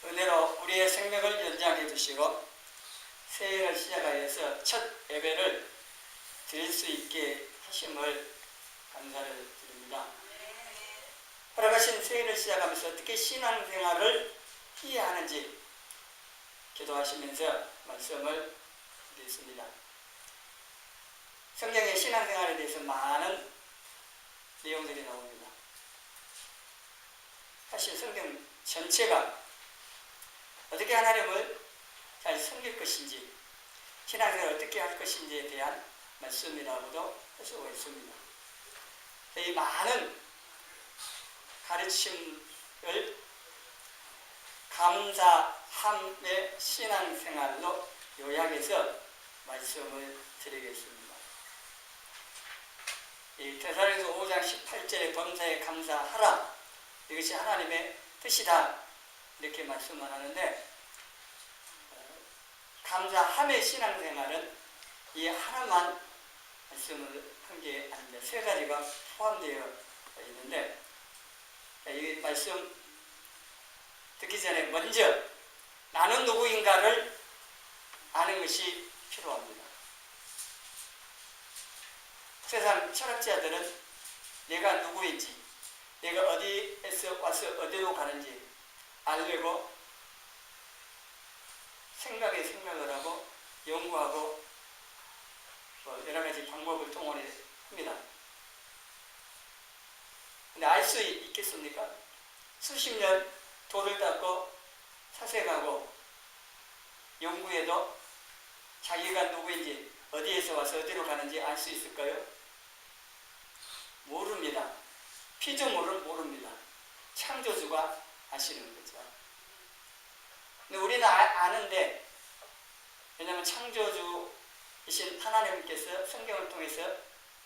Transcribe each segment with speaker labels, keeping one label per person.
Speaker 1: 은혜로 우리의 생명을 연장해 주시고 새해를 시작하여서 첫 예배를 드릴 수 있게 하심을 감사를 드립니다. 허락하신 새해를 시작하면서 어떻게 신앙생활을 해야 하는지 기도하시면서 말씀을 드리겠습니다. 성경의 신앙생활에 대해서 많은 내용들이 나옵니다. 사실 성경 전체가 어떻게 하나님을 잘 섬길 것인지, 신앙생활을 어떻게 할 것인지에 대한 말씀이라고도 할 수가 있습니다. 이 많은 가르침을 감사함의 신앙생활로 요약해서 말씀을 드리겠습니다. 이 데살로니가서 5장 18절에 범사에 감사하라, 이것이 하나님의 뜻이다, 이렇게 말씀을 하는데, 감사함의 신앙생활은 이 하나만 말씀을 한 게 아닙니다. 세 가지가 포함되어 있는데, 이 말씀 듣기 전에 먼저 나는 누구인가를 아는 것이 필요합니다. 세상 철학자들은 내가 누구인지, 내가 어디에서 와서 어디로 가는지 알려고 생각을 하고 연구하고 여러 가지 방법을 동원합니다. 근데 알 수 있겠습니까? 수십 년 돌을 닦고 사색하고 연구해도 자기가 누구인지, 어디에서 와서 어디로 가는지 알 수 있을까요? 모릅니다. 피조물은 모릅니다. 창조주가 아시는 거죠. 근데 우리는 아는데, 왜냐하면 창조주이신 하나님께서 성경을 통해서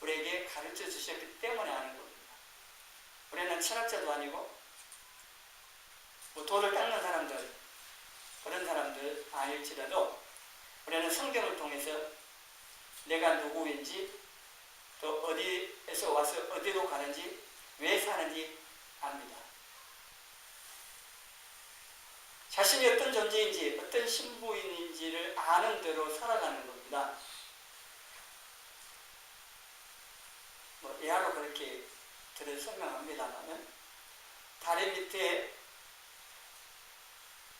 Speaker 1: 우리에게 가르쳐 주셨기 때문에 아는 겁니다. 우리는 철학자도 아니고 돌을 닦는 사람들, 그런 사람들 아닐지라도 우리는 성경을 통해서 내가 누구인지, 또 어디에서 와서 어디로 가는지, 왜 사는지 압니다. 자신이 어떤 존재인지, 어떤 신부인지를 아는 대로 살아가는 겁니다. 예화로 그렇게 설명합니다만, 다리 밑에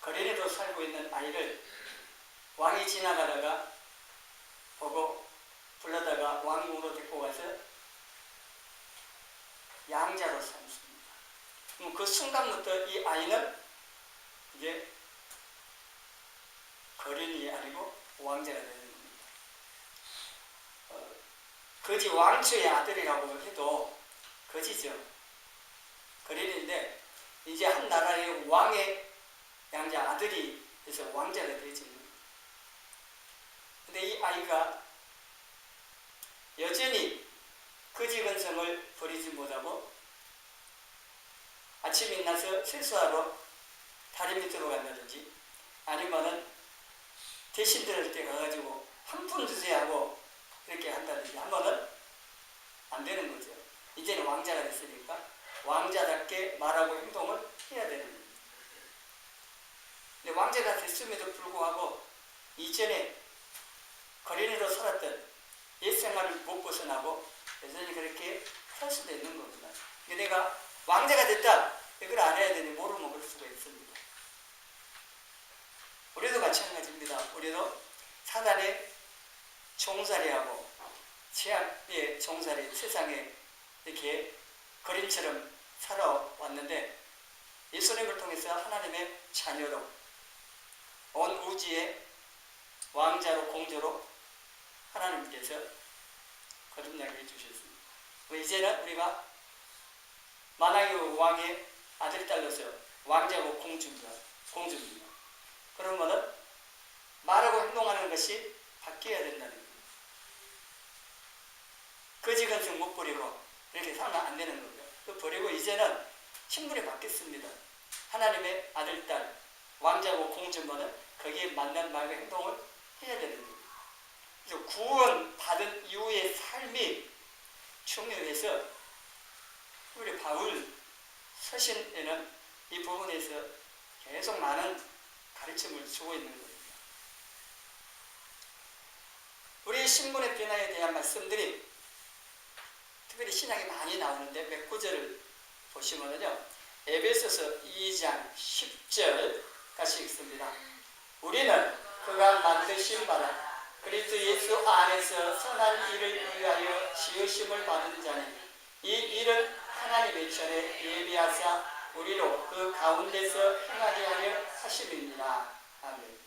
Speaker 1: 거린이로 살고 있는 아이를 왕이 지나가다가 보고 불러다가 왕궁으로 데리고 가서 양자로 삼습니다. 그럼 그 순간부터 이 아이는 이제 거린이 아니고 왕자가 되는 겁니다. 거지 왕초의 아들이라고 해도 거지죠. 거린인데 이제 한 나라의 왕의 양자 아들이 돼서 왕자가 되지. 근데 이 아이가 여전히 거지 근성을 버리지 못하고 아침에 일어나서 세수하러 다리 밑으로 간다든지, 아니면은 대신들을 때 가가지고 한 푼 주세요 하고 그렇게 한다든지 하면은 안 되는 거죠. 이제는 왕자가 됐으니까 왕자답게 말하고 행동을 해야 되는 겁니다. 근데 왕자가 됐음에도 불구하고 이전에 거린이로 살았던 옛 생활을 못 벗어나고 여전히 그렇게 살 수도 있는 겁니다. 근데 내가 왕자가 됐다, 이걸 알아야 되니 모르면 그럴 수가 있습니다. 우리도 마찬가지입니다. 우리도 사단의 종살이하고 죄악의 종살이, 세상에 이렇게 거린처럼 살아왔는데, 예수님을 통해서 하나님의 자녀로 온 우주의 왕자로, 공주로 하나님께서 거듭나게 해주셨습니다. 이제는 우리가 만왕의 왕의 아들, 딸로서 왕자고 공주입니다. 그러면은 말하고 행동하는 것이 바뀌어야 된다는 겁니다. 거지 근성 못 버리고 이렇게 살면 안 되는 겁니다. 그 버리고 이제는 신분이 바뀌었습니다. 하나님의 아들, 딸, 왕자고 공주면은 거기에 맞는 말과 행동을 해야 되는 겁니다. 그래서 구원 받은 이후의 삶이 중요해서 우리 바울 서신에는 이 부분에서 계속 많은 가르침을 주고 있는 겁니다. 우리 신분의 변화에 대한 말씀들이 특별히 신약에 많이 나오는데 몇 구절을 보시면요. 에베소서 2장 10절 같이 읽습니다. 우리는 그가 만드신 바라 그리스도 예수 안에서 선한 일을 위하여 지으심을 받은 자니 이 일은 하나님의 전에 예비하사 우리로 그 가운데서 행하게 하려 하심입니다. 아멘.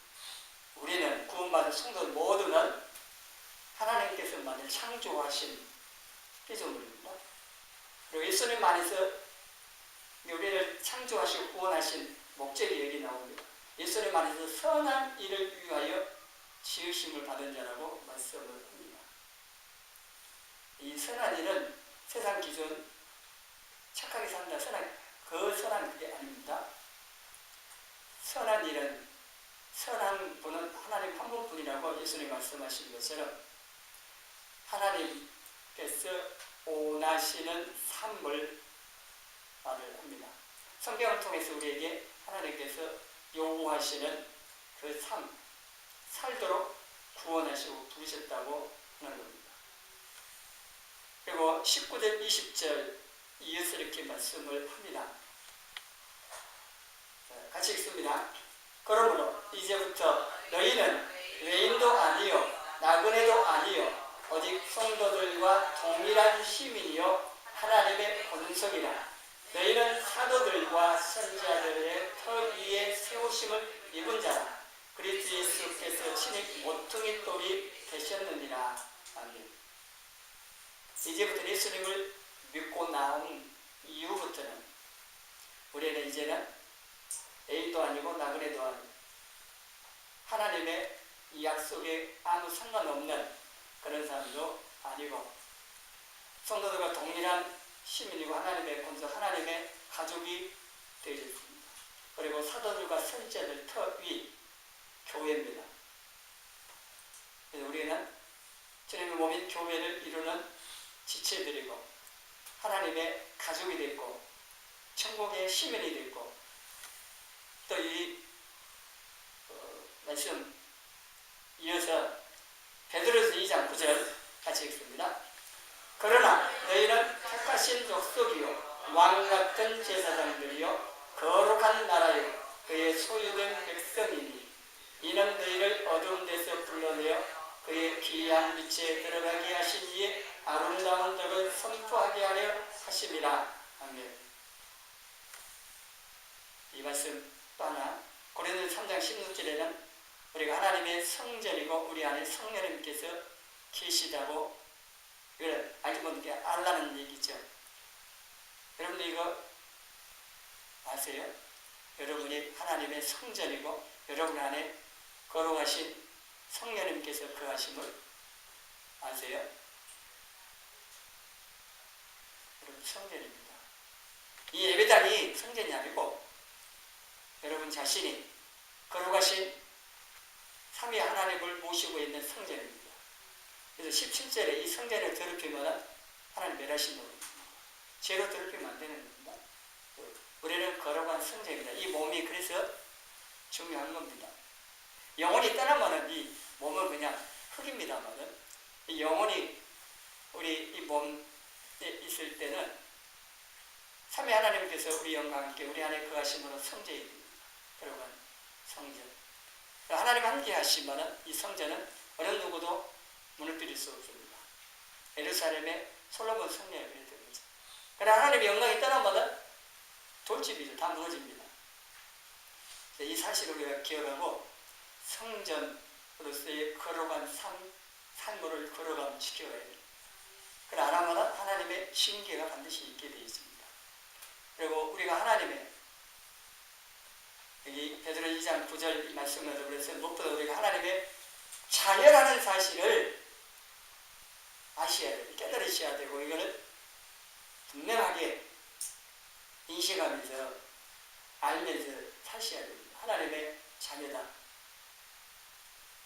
Speaker 1: 우리는 구원받은 성도 모두는 하나님께서 만일 창조하신 피조물입니다. 그리고 예수님 안에서 우리를 창조하시고 구원하신 목적이 여기 나옵니다. 예수님 안에서 선한 일을 위하여 지으심을 받은 자라고 말씀을 합니다. 이 선한 일은 세상 기준 착하게 산다, 그 선한 그게 아닙니다. 선한 일은 선한 분은 하나님 한 분뿐이라고 예수님 말씀하신 것처럼 하나님께서 원하시는 삶을 말을 합니다. 성경을 통해서 우리에게 하나님께서 요구하시는 그 삶, 살도록 구원하시고 부르셨다고 하는 겁니다. 그리고 19절, 20절 이어서 이렇게 말씀을 합니다. 같이 읽습니다. 그러므로 이제부터 너희는 외인도 아니요 나그네도 아니요 오직 성도들과 동일한 시민이요 하나님의 본석이라. 너희는 사도들과 선지자들의 터 위에 세우심을 입은 자라. 그리스도 예수께서 친히 모퉁이 돌이 되셨느니라. 아멘. 이제부터 예수님을 믿고 나온 이후부터는 우리는 이제는 A도 아니고 나그네도 아니고 하나님의 이 약속에 아무 상관없는 그런 사람도 아니고 성도들과 동일한 시민이고 하나님의 본석, 하나님의 가족이 되어졌습니다. 그리고 사도들과 선지자들 터 위 교회입니다. 그래서 우리는 주님의 몸인 교회를 이루는 지체들이고 하나님의 가족이 됐고 천국의 시민이 됐고 또 이 말씀 이어서 베드로서 2장 9절 같이 읽습니다. 그러나 너희는 택하신 족속이요 왕같은 제사장들이요 거룩한 나라요 그의 소유된 백성이니 이는 너희를 어두운 데서 불러내어 그의 귀한 빛에 들어가게 하신 이의 아름다운 덕을 선포하게 하려 하심이라. 아멘. 이 말씀 또 하나 고린도서 3장 16절에는 우리가 하나님의 성전이고 우리 안에 성령님께서 계시다고 이걸 알면 알라는 얘기죠. 여러분들 이거 아세요? 여러분이 하나님의 성전이고 여러분 안에 거룩하신 성령님께서 거하심을 아세요? 여러분 성전입니다. 이 예배당이 성전이 아니고 여러분 자신이 거룩하신 삼위 하나님을 모시고 있는 성전입니다. 그래서 17절에 이 성전을 더럽히면 하나님 멸하신 겁니다. 죄로 더럽히면 안 되는 겁니다. 우리는 거룩한 성전입니다. 이 몸이 그래서 중요한 겁니다. 영혼이 떠나면 이 몸은 그냥 흙입니다만은 이 영혼이 우리 이 몸에 있을 때는 삼위 하나님께서 우리 영광과 함께 우리 안에 거하심으로 성전이 됩니다. 거룩한 성전. 하나님 함께 하시면 이 성전은 어느 누구도 무너뜨릴 수 없습니다. 예루살렘의 솔로몬 성전이 그랬던 거죠. 그러나 하나님의 영광이 떠나면 돌집이죠. 다 무너집니다. 이 사실을 우리가 기억하고 성전으로서의 거룩한 삶을 거룩함 지켜야 돼요. 그걸 안 하면 하나님의 징계가 반드시 있게 되어 있습니다. 그리고 우리가 하나님의 여기 베드로 2장 9절 말씀에도 그래서 무엇보다 우리가 하나님의 자녀라는 사실을 아셔야 돼요. 깨달으셔야 되고 이거를 분명하게 인식하면서 알면서 사셔야 됩니다. 하나님의 자녀다.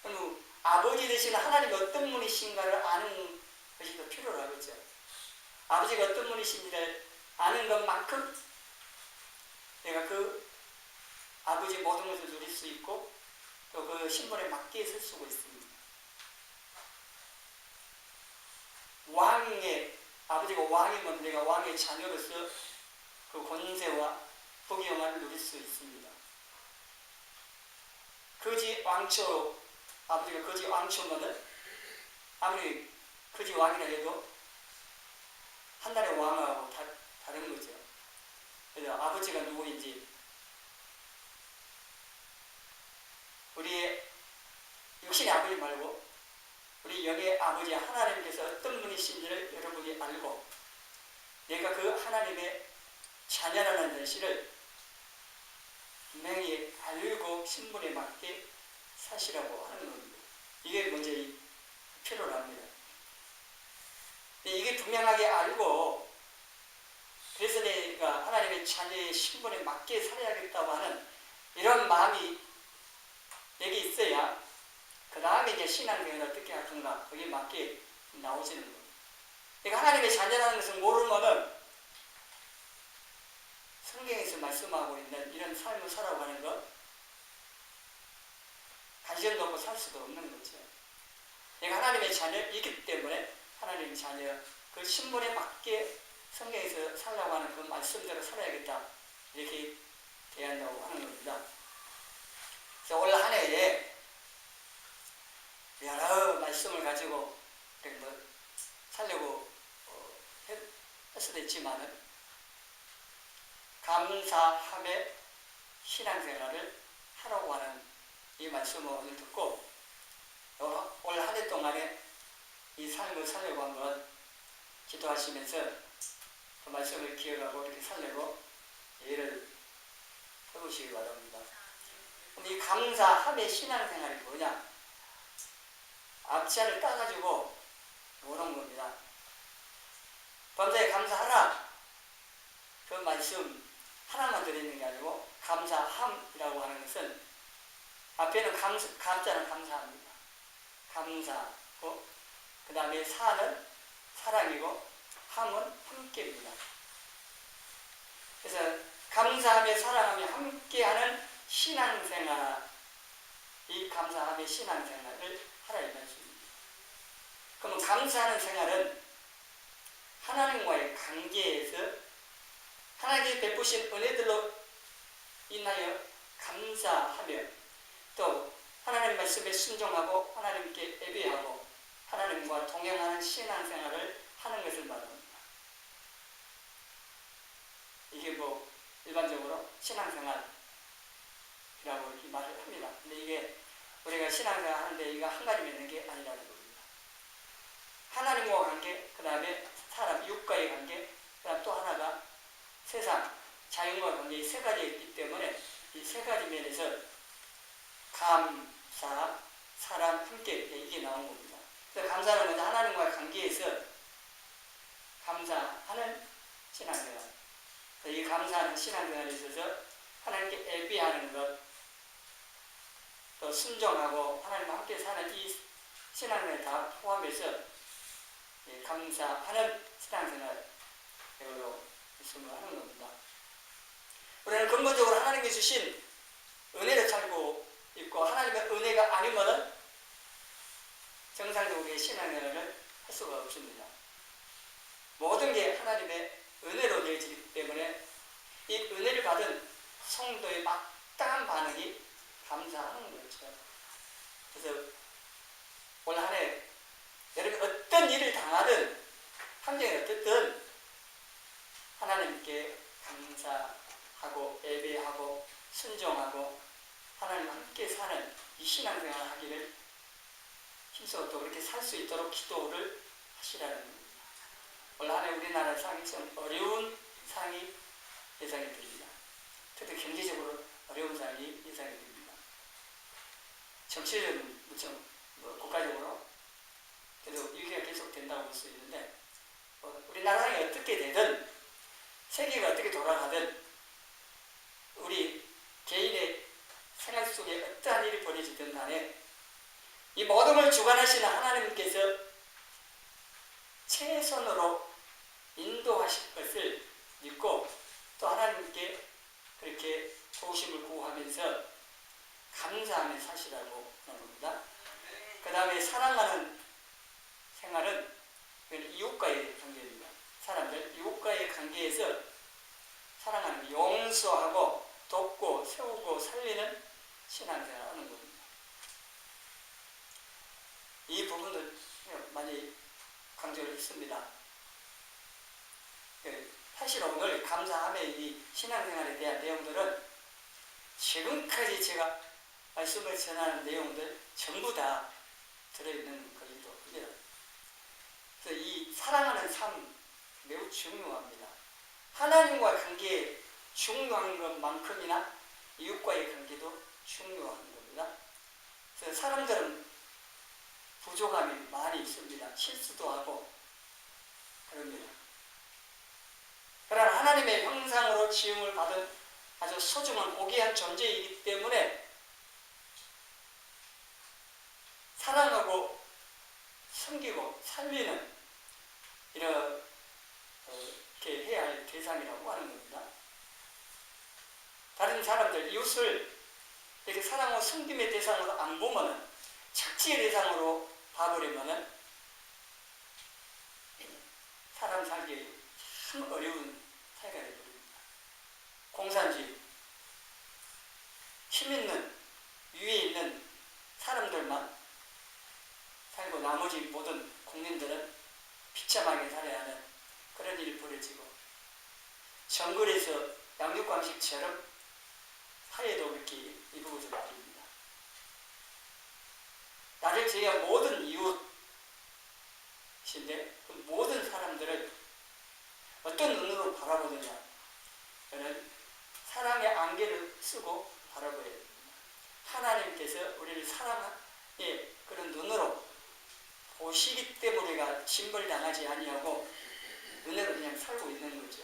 Speaker 1: 그럼 아버지 되시는 하나님이 어떤 분이신가를 아는 것이 더 필요하겠죠. 아버지가 어떤 분이신지를 아는 것만큼 아버지 모든 것을 누릴 수 있고 또 그 신분에 맞게 설 수가 있습니다. 아버지가 왕이면 내가 왕의 자녀로서 그 권세와 복의 영화를 누릴 수 있습니다. 아버지가 거지 왕초면은 아무리 거지 왕이라 해도 한 나라의 왕하고 다른 거죠. 그래서 아버지가 누구인지 우리의 육신의 아버지 말고 우리 영의 아버지 하나님께서 어떤 분이신지를 여러분이 알고 내가 그 하나님의 자녀라는 사실을 분명히 알고 신분에 맞게 사시라고 하는 겁니다. 이게 먼저 필요합니다. 이게 분명하게 알고 그래서 내가 하나님의 자녀의 신분에 맞게 살아야겠다고 하는 이런 마음이 내게 있어야 그 다음에 이제 신앙생활을 어떻게 하든가 거기에 맞게 나오시는 겁니다. 그러니까 하나님의 자녀라는 것을 모르면은 성경에서 말씀하고 있는 이런 삶을 살아가는 것 관심도 없고 살 수도 없는 거죠. 내가 하나님의 자녀이기 때문에 하나님의 자녀 그 신분에 맞게 성경에서 살라고 하는 그 말씀대로 살아야겠다 이렇게 대한다고 하는 겁니다. 그래서 올 한 해에 여러 말씀을 가지고 살려고 할 수도 있지만은 감사함의 신앙생활을 하라고 하는 이 말씀을 오늘 듣고 올 한 해 동안에 이 삶을 살려고 한번 기도하시면서 그 말씀을 기억하고 이렇게 살려고 예를 해보시기 바랍니다. 그럼 이 감사함의 신앙생활이 뭐냐? 앞치아를 따가지고 오는 겁니다. 범사에 감사하라. 그 말씀 하나만 들어있는 게 아니고 감사함이라고 하는 것은 앞에는 감자는 감사합니다. 감사고 그 다음에 사는 사랑이고 함은 함께입니다. 그래서 감사하며 사랑하며 함께하는 신앙생활 이 감사하며 신앙생활을 하라 이 말씀입니다. 그러면 감사하는 생활은 하나님과의 관계에서 하나님이 베푸신 은혜들로 인하여 감사하며 또 하나님 말씀에 순종하고 하나님께 예배하고 하나님과 동행하는 신앙생활을 하는 것을 말합니다. 이게 일반적으로 신앙생활이라고 이렇게 말을 합니다. 근데 이게 우리가 신앙생활 하는데 이거 한 가지만 있는 게 아니라는 겁니다. 하나님과 관계, 그 다음에 사람, 육과의 관계, 그 다음 또 하나가 세상, 자연과 관계 이 세 가지가 있기 때문에 이 세 가지 면에서 감사, 사랑, 함께 이게 나온 겁니다. 그래서 감사는 먼저 하나님과의 관계에서 감사하는 신앙생활. 이 감사하는 신앙생활에 있어서 하나님께 예배하는 것, 또 순종하고 하나님과 함께 사는 이 신앙생활을 다 포함해서 감사하는 신앙생활 이걸로 말씀을 하는 겁니다. 우리는 근본적으로 하나님이 주신 은혜를 찾고 있고 하나님의 은혜가 아니면은 정상적으로 신앙생활을 할 수가 없습니다. 모든 게 하나님의 은혜로 되어지기 때문에 이 은혜를 받은 성도의 마땅한 반응이 감사하는 거죠. 그래서 올 한 해 여러분 어떤 일을 당하든 환경이 어떻든 하나님께 감사하고 예배하고 순종하고 하나님과 함께 사는 이 신앙생활을 하기를 힘써 또 그렇게 살 수 있도록 기도를 하시라는 겁니다. 올 한 해 우리나라 상이 좀 어려운 상이 예상이 됩니다. 특히 경제적으로 어려운 상이 예상이 됩니다. 정치적으로 무척 국가적으로 그래도 위기가 계속 된다고 볼 수 있는데 우리나라가 어떻게 되든 세계가 어떻게 돌아가든 우리 개인의 생활 속에 어떠한 일이 벌어지든 간에 이 모든 걸 주관하시는 하나님께서 최선으로 인도하실 것을 믿고 또 하나님께 그렇게 도우심을 구하면서 감사하며 사시라고 하는 겁니다. 그 다음에 사랑하는 생활은 이웃과의 관계입니다. 사람들 이웃과의 관계에서 사랑하는 용서하고 돕고 세우고 살리는 신앙생활을 하는 겁니다. 이 부분을 많이 강조를 했습니다. 사실 오늘 감사함의 이 신앙생활에 대한 내용들은 지금까지 제가 말씀을 전하는 내용들 전부 다 들어있는 것이기도 합니다. 그래서 이 사랑하는 삶 매우 중요합니다. 하나님과 관계에 중요한 것만큼이나 이웃과의 관계도 중요한 겁니다. 그래서 사람들은 부족함이 많이 있습니다. 실수도 하고 그럽니다. 그러나 하나님의 형상으로 지음을 받은 아주 소중한 고귀한 존재이기 때문에 사랑하고 섬기고 살리는 이렇게 해야 할 대상이라고 하는 겁니다. 다른 사람들, 이웃을 이렇게 사랑하고 섬김의 대상으로 안 보면은 착취의 대상으로 봐버리면은 사람 살기 참 어려운 사회가 되어버립니다. 공산주의, 힘 있는, 위에 있는 사람들만 살고 나머지 모든 국민들은 비참하게 살아야 하는 그런 일이 벌어지고 정글에서 양육강식처럼 사회도 그렇게 이루어져 버립니다. 나를 제가 모든 이웃인데 그 모든 사람들을 어떤 눈으로 바라보느냐, 저는 사랑의 안개를 쓰고 바라봐야 됩니다. 하나님께서 우리를 사랑의 그런 눈으로 보시기 때문에 우리가 징벌당하지 아니하고 은혜로 그냥 살고 있는 거죠.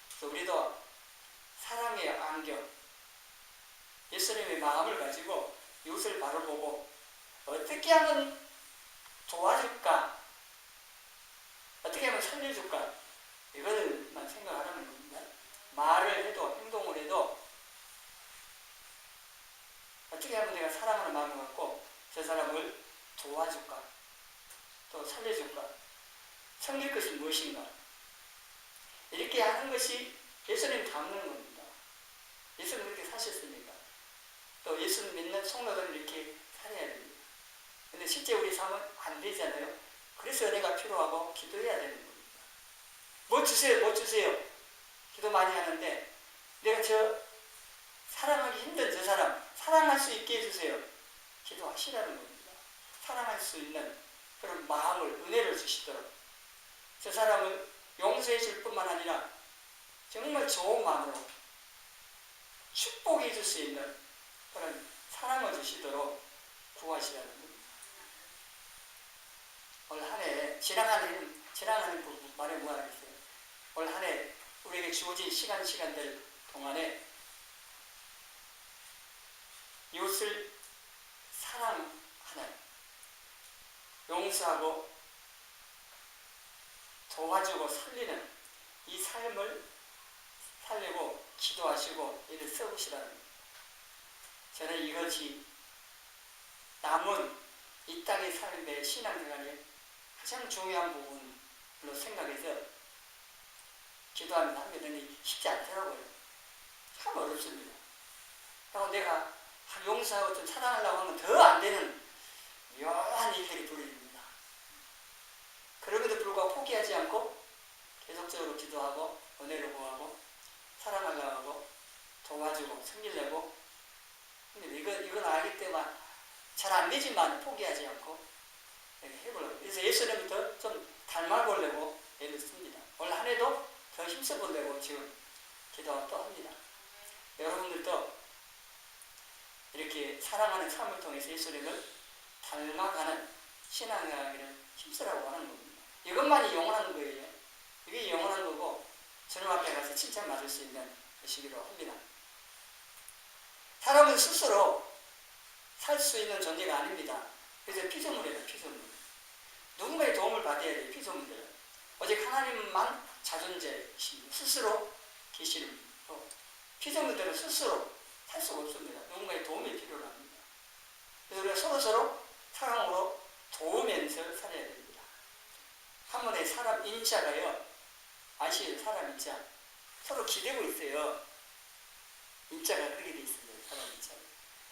Speaker 1: 그래서 우리도 사랑의 안경, 예수님의 마음을 가지고 이웃을 바라보고 어떻게 하면 도와줄까, 어떻게 하면 살려줄까, 이거를만 생각하라는 겁니다. 말을 해도 행동을 해도 어떻게 하면 내가 사랑하는 마음을 갖고 저 사람을 도와줄까, 또 살려줄까, 섬길 것이 무엇인가, 이렇게 하는 것이 예수님 닮는 겁니다. 예수님 그렇게 사셨으니까. 또 예수님 믿는 성도들은 이렇게 살아야 됩니다. 근데 실제 우리 삶은 안 되잖아요. 그래서 은혜가 필요하고 기도해야 되는 겁니다. 뭐 주세요, 뭐 주세요. 기도 많이 하는데 내가 저 사랑하기 힘든 저 사람 사랑할 수 있게 해주세요. 기도하시라는 겁니다. 사랑할 수 있는 그런 마음을, 은혜를 주시도록 저 사람을 용서해 줄 뿐만 아니라 정말 좋은 마음으로 축복해 줄 수 있는 그런 사랑을 주시도록 구하시라는 겁니다. 올 한 해 지나가는 부분 말에 뭐가 있어요? 올 한 해 우리에게 주어진 시간들 동안에 이웃을 사랑하는, 용서하고 도와주고 살리는 이 삶을 살리고 기도하시고 이를 써보시라는 겁니다. 저는 이것이 남은 이 땅의 삶의 신앙생활의 가장 중요한 부분으로 생각해서 기도하면서 하게 되니 쉽지 않더라고요. 참 어렵습니다. 그리고 내가 용서하고 좀 사랑하려고 하면 더 안 되는 묘한 일들이 벌어집니다. 그럼에도 불구하고 포기하지 않고 계속적으로 기도하고 은혜를 구하고 사랑하려고 하고 도와주고 섬기려고. 근데 이건 알기 때문에 잘 안 되지만 포기하지 않고 해보려고. 그래서 예수님부터 좀 닮아보려고 애를 씁니다. 올 한 해도 더 힘써보려고 지금 기도를 또 합니다. 여러분들도 이렇게 사랑하는 삶을 통해서 예수님을 닮아가는 신앙생활을 힘쓰라고 하는 겁니다. 이것만이 영원한 거예요. 이게 영원한 거고 주님 앞에 가서 칭찬받을 수 있는 것이기로 합니다. 사람은 스스로 살 수 있는 존재가 아닙니다. 그래서 피조물이에요. 피조물. 누군가의 도움을 받아야 돼요. 피조물들은. 오직 하나님만 자존자이십니다. 스스로 계시는 분. 피조물들은 스스로 살 수가 없습니다. 누군가의 도움이 필요로 합니다. 그래서 우리가 서로서로 사랑으로 도우면서 살아야 됩니다. 한 번에 사람 인자가요, 아시죠? 사람 인자. 서로 기대고 있어요. 인자가 그렇게 돼 있어요. 사람 인자.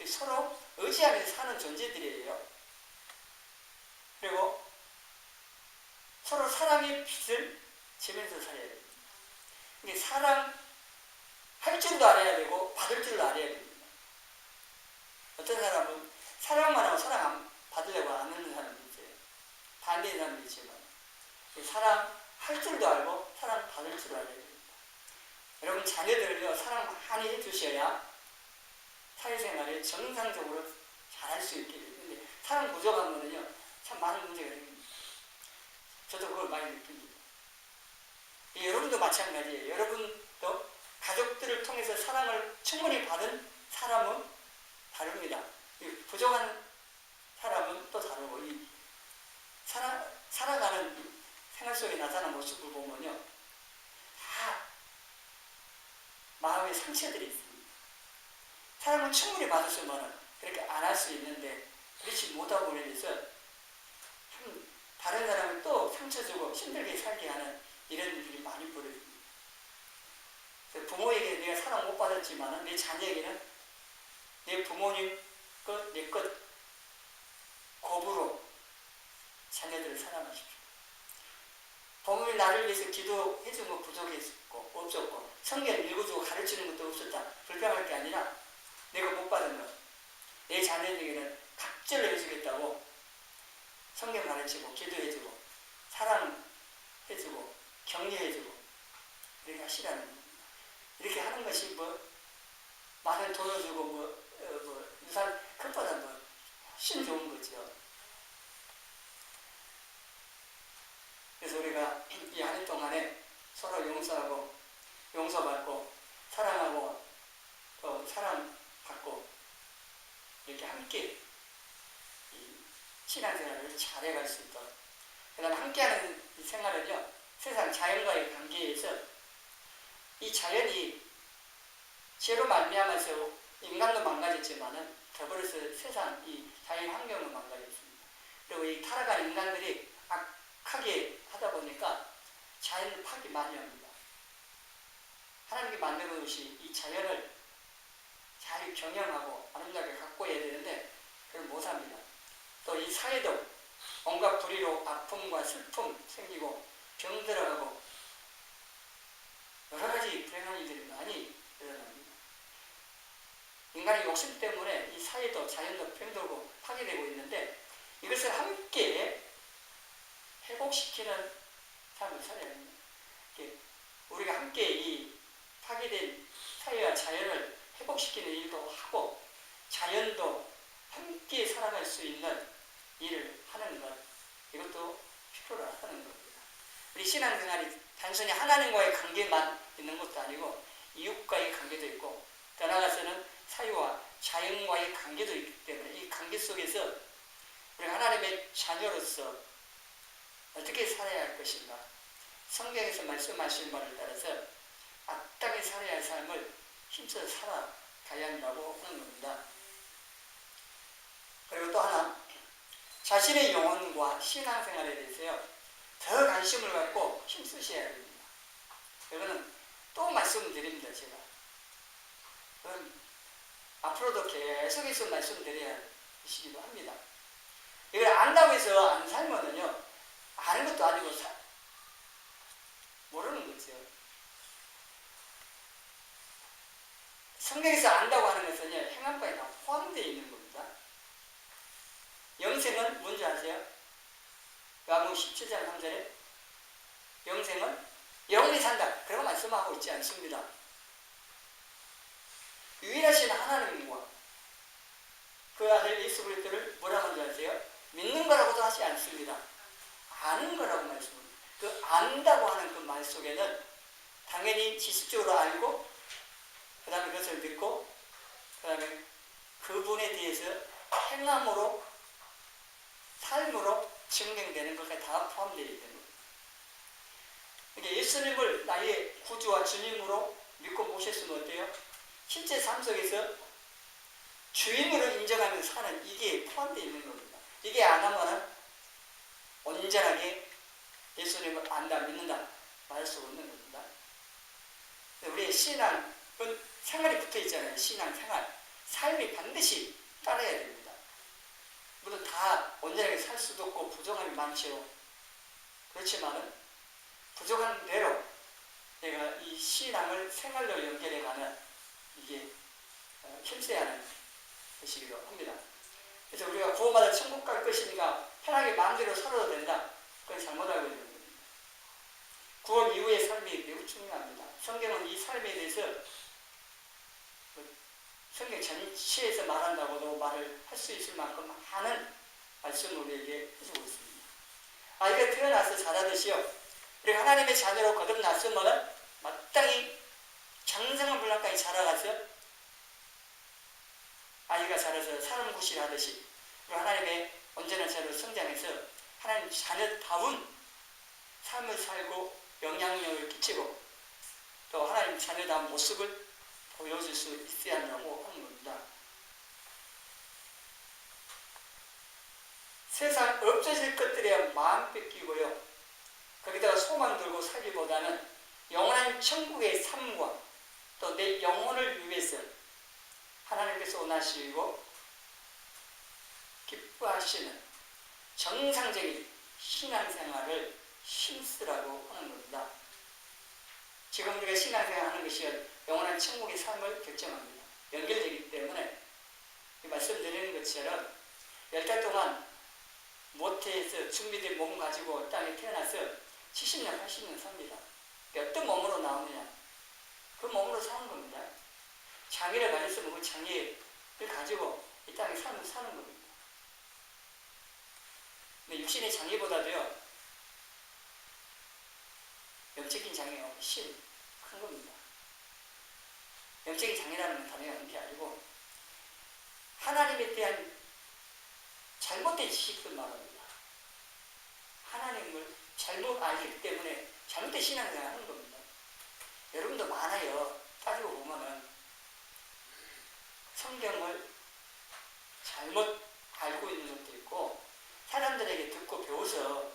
Speaker 1: 서로 의지하면서 사는 존재들이에요. 그리고 서로 사랑의 빛을 지면서 살아야 됩니다. 그러니까 사랑할 줄도 알아야 되고 받을 줄도 알아야 됩니다. 어떤 사람은 사랑만 하고 사랑 안 받으려고 안 하는 사람도 있어요. 반대인 사람도 있지만 사랑할 줄도 알고 사랑 받을 줄도 알아야 됩니다. 여러분 자녀들을요 사랑 많이 해주셔야 사회생활에 정상적으로 잘할 수 있게 되는데 사랑 부족하면요 참 많은 문제가 생깁니다. 저도 그걸 많이 느낍니다. 여러분도 마찬가지예요. 여러분도 가족들을 통해서 사랑을 충분히 받은 사람은 다릅니다. 부족한 사람은 또 다르고 살아가는 생활 속에 나타나는 모습을 보면요 다 마음에 상처들이 있습니다. 사랑을 충분히 받았으면 그렇게 안 할 수 있는데 그렇지 못하고 인해서 다른 사람을 또 상처 주고 힘들게 살게 하는 이런 일들이 많이 벌어집니다. 부모에게 내가 사랑 못 받았지만 내 자녀에게는 내 부모님 것, 내 것 곱으로 자녀들을 사랑하십시오. 부모님이 나를 위해서 기도해준 거 부족했고 없었고 성경 읽어주고 가르치는 것도 없었다. 불평할 게 아니라 내가 못 받은 것, 내 자녀에게는 각절로 해주겠다고 성경 가르치고 기도해주고 사랑해주고 격려해주고 이렇게 하시라는 겁니다. 이렇게 하는 것이 많은 돈을 주고 유산 그것보다 훨씬 좋은 거죠. 그래서 우리가 이 한 해 동안에 서로 용서하고 용서받고 사랑하고 또 사랑받고 이렇게 함께 이 신앙생활을 잘해갈 수 있도록 그 다음에 함께하는 이 생활은요 세상 자연과의 관계에서 이 자연이 죄로 말미암아서 인간도 망가졌지만은 더불어서 세상 이 자연 환경도 망가졌습니다. 그리고 이 타락한 인간들이 악하게 하다 보니까 자연을 파기 많이 합니다. 하나님께 만든 것이 이 자연을 잘 경영하고 아름답게 가꿔야 되는데 그걸 못합니다. 또 이 사회도 온갖 불의로 아픔과 슬픔 생기고 병들어가고 여러 가지 불행한 일들이 많이 일어납니다. 인간의 욕심 때문에 이 사회도 자연도 병들고 파괴되고 있는데 이것을 함께 회복시키는 삶을 살아야 합니다. 우리가 함께 이 파괴된 사회와 자연을 회복시키는 일도 하고 자연도 함께 살아갈 수 있는 일을 하는 것 이것도 필요로 하는 겁니다. 우리 신앙생활이 단순히 하나님과의 관계만 있는 것도 아니고 이웃과의 관계도 있고 더 나아가서는 사회와 자연과의 관계도 있기 때문에 이 관계 속에서 우리 하나님의 자녀로서 어떻게 살아야 할 것인가 성경에서 말씀하신 바를 따라서 마땅히 살아야 할 삶을 힘써 살아가야 한다고 하는 겁니다. 그리고 또 하나 자신의 영혼과 신앙생활에 대해서요 더 관심을 갖고 힘쓰셔야 됩니다. 이거는 또 말씀드립니다. 제가 앞으로도 계속해서 말씀드려야 하시기도 합니다. 이걸 안다고 해서 안 살면은요 아는 것도 아니고 모르는 거죠. 성경에서 안다고 하는 것은요 행함과에 다 포함되어 있는 겁니다. 영생은 뭔지 아세요? 요한복음 17장 3절에 영생은 영원히 산다. 그런 말씀하고 있지 않습니다. 유일하신 하나님과 그 아들 예수 그리스도를 뭐라고 하는지 아세요? 믿는 거라고도 하지 않습니다. 아는 거라고 말씀합니다. 그 안다고 하는 그 말 속에는 당연히 지식적으로 알고 그 다음에 그것을 믿고 그 다음에 그분에 대해서 행함으로 삶으로 증명되는 것까지 다 포함되어 있는 겁니다. 그러니까 예수님을 나의 구주와 주님으로 믿고 모셨으면 어때요? 실제 삶 속에서 주인으로 인정하면서 사는 이게 포함되어 있는 겁니다. 이게 안 하면은 온전하게 예수님을 안다, 믿는다 말할 수 없는 겁니다. 우리의 신앙은 생활이 붙어 있잖아요. 신앙 생활. 삶이 반드시 따라야 됩니다. 물론 다 온전하게 살 수도 없고 부족함이 많죠. 그렇지만은 부족한 대로 내가 이 신앙을 생활로 연결해가는 이게 힘써야 하는 것이기도 합니다. 그래서 우리가 구원받아 천국 갈 것이니까 편하게 마음대로 살아도 된다. 그건 잘못 알고 있는 겁니다. 구원 이후의 삶이 매우 중요합니다. 성경은 이 삶에 대해서 성경 전체에서 말한다고도 말을 할 수 있을 만큼 많은 말씀을 우리에게 해주고 있습니다. 아이가 태어나서 자라듯이요. 우리가 하나님의 자녀로 거듭났으면 마땅히 장성한불량까지 자라가서 아이가 자라서 사람 구실을 하듯이 우리 하나님의 온전한 자녀로 성장해서 하나님 자녀다운 삶을 살고 영향력을 끼치고 또 하나님 자녀다운 모습을 보여줄 수 있어야 한다고 하는 겁니다. 세상 없어질 것들에 마음 뺏기고요. 거기다가 소망 들고 살기보다는 영원한 천국의 삶과 또 내 영혼을 위해서 하나님께서 원하시고 기뻐하시는 정상적인 신앙생활을 힘쓰라고 하는 겁니다. 지금 우리가 신앙생활 하는 것이 영원한 천국의 삶을 결정합니다. 연결되기 때문에 말씀드리는 것처럼 10달 동안 모태에서 준비된 몸 가지고 땅에 태어나서 70년, 80년 삽니다. 어떤 몸으로 나오느냐? 그 몸으로 사는 겁니다. 장애를 가졌으면 그 장애를 가지고 이 땅에 사는 겁니다. 근데 육신의 장애보다도요, 영적인 장애가 훨씬 큰 겁니다. 영적인 장애라는 단어가 있는 게 아니고 하나님에 대한 잘못된 지식들 말합니다. 하나님을 잘못 알기 때문에 잘못된 신앙생활 하는 겁니다. 여러분도 많아요. 따지고 보면은 성경을 잘못 알고 있는 것도 있고 사람들에게 듣고 배워서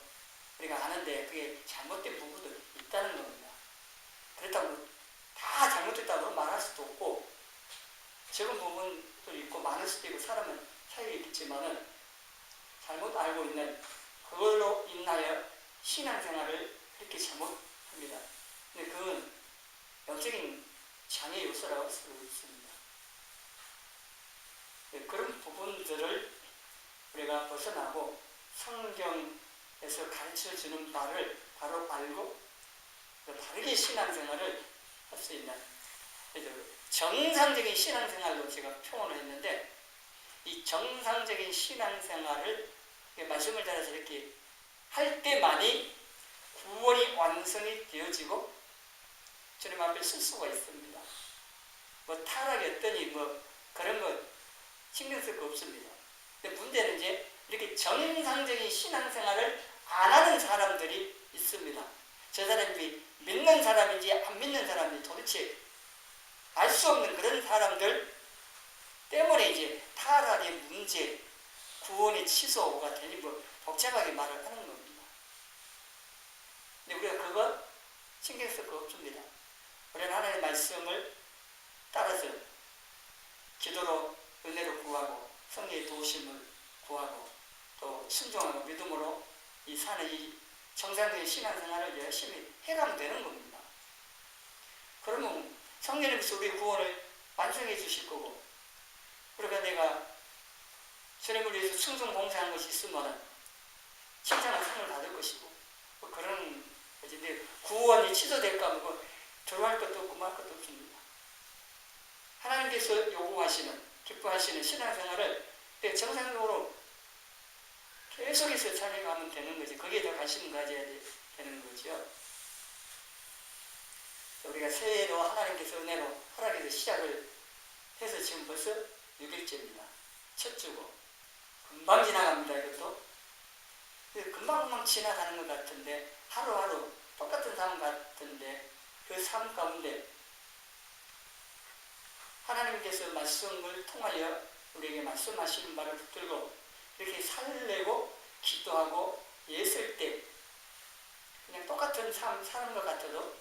Speaker 1: 우리가 아는데 그게 잘못된 부분도 있다는 겁니다. 그렇다고 다 잘못됐다고 말할 수도 없고 적은 부분도 있고 많을 수도 있고 사람은 차이가 있겠지만은 잘못 알고 있는 그걸로 인하여 신앙생활을 그렇게 잘못합니다. 근데 그건 영적인 장애 요소라고 할 수 있습니다. 그런 부분들을 우리가 벗어나고 성경에서 가르쳐주는 바를 바로 알고 바르게 신앙생활을 할 수 있는 정상적인 신앙생활로 제가 표현을 했는데 이 정상적인 신앙생활을 말씀을 따라서 이렇게 할 때만이 구원이 완성이 되어지고 주님 앞에 설 수가 있습니다. 뭐 타락이 어떠니 뭐 그런 거 신경 쓸 거 없습니다. 근데 문제는 이제 이렇게 정상적인 신앙생활을 안 하는 사람들이 있습니다. 저 사람이 믿는 사람인지 안 믿는 사람인지 도대체 알 수 없는 그런 사람들 때문에 이제 타락의 문제, 구원의 취소가 되니 뭐 복잡하게 말을 하는 겁니다. 근데 우리가 그거 신경 쓸 거 없습니다. 우리는 하나님의 말씀을 따라서 기도로 은혜를 구하고 성령의 도우심을 구하고 또 순종하고 믿음으로 이 사는 이 정상적인 신앙생활을 열심히 해가면 되는 겁니다. 그러면 성령님께서 우리 구원을 완성해 주실 거고 그러니까 내가 주님을 위해서 충성봉사한 것이 있으면 칭찬한 상을 받을 것이고 뭐 그런 거지. 근데 구원이 취소될까 하면 뭐 들어갈 것도 없고 말 것도 없습니다. 하나님께서 요구하시는 기뻐하시는 신앙생활을 정상적으로 계속해서 살아가면 되는 거지. 거기에 더 관심을 가져야 되는 거죠. 우리가 새해로 하나님께서 은혜로 허락해서 시작을 해서 지금 벌써 6일째입니다. 첫 주고 금방 지나갑니다. 이것도 금방 지나가는 것 같은데 하루하루 똑같은 삶 같은데 그 삶 가운데 하나님께서 말씀을 통하여 우리에게 말씀하시는 바를 붙들고 이렇게 살려고 기도하고 애쓸 때 그냥 똑같은 삶 사는 것 같아도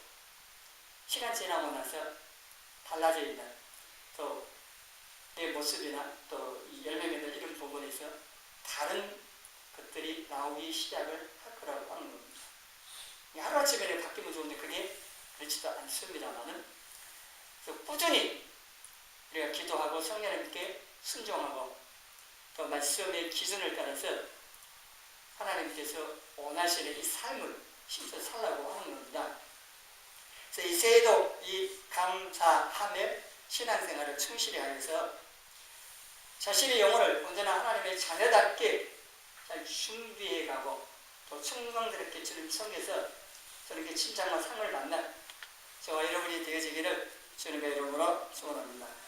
Speaker 1: 시간 지나고 나서 달라져 있는 또 내 모습이나 또 열매 맺는 이런 부분에서 다른 것들이 나오기 시작을 할 거라고 하는 겁니다. 하루아침에 바뀌면 좋은데 그게 그렇지도 않습니다만은 꾸준히 우리가 기도하고 성령님께 순종하고 또 말씀의 기준을 따라서 하나님께서 원하시는 이 삶을 심서 살라고 하는 겁니다. 그래서 이 새해도 이 감사하며 신앙생활을 충실히 하여서 자신의 영혼을 언제나 하나님의 자녀답게 잘 준비해가고 또 충성스럽게 주님 섬겨서 저렇게 칭찬과 상을 받는 저와 여러분이 되어지기를 주님의 이름으로 축원합니다.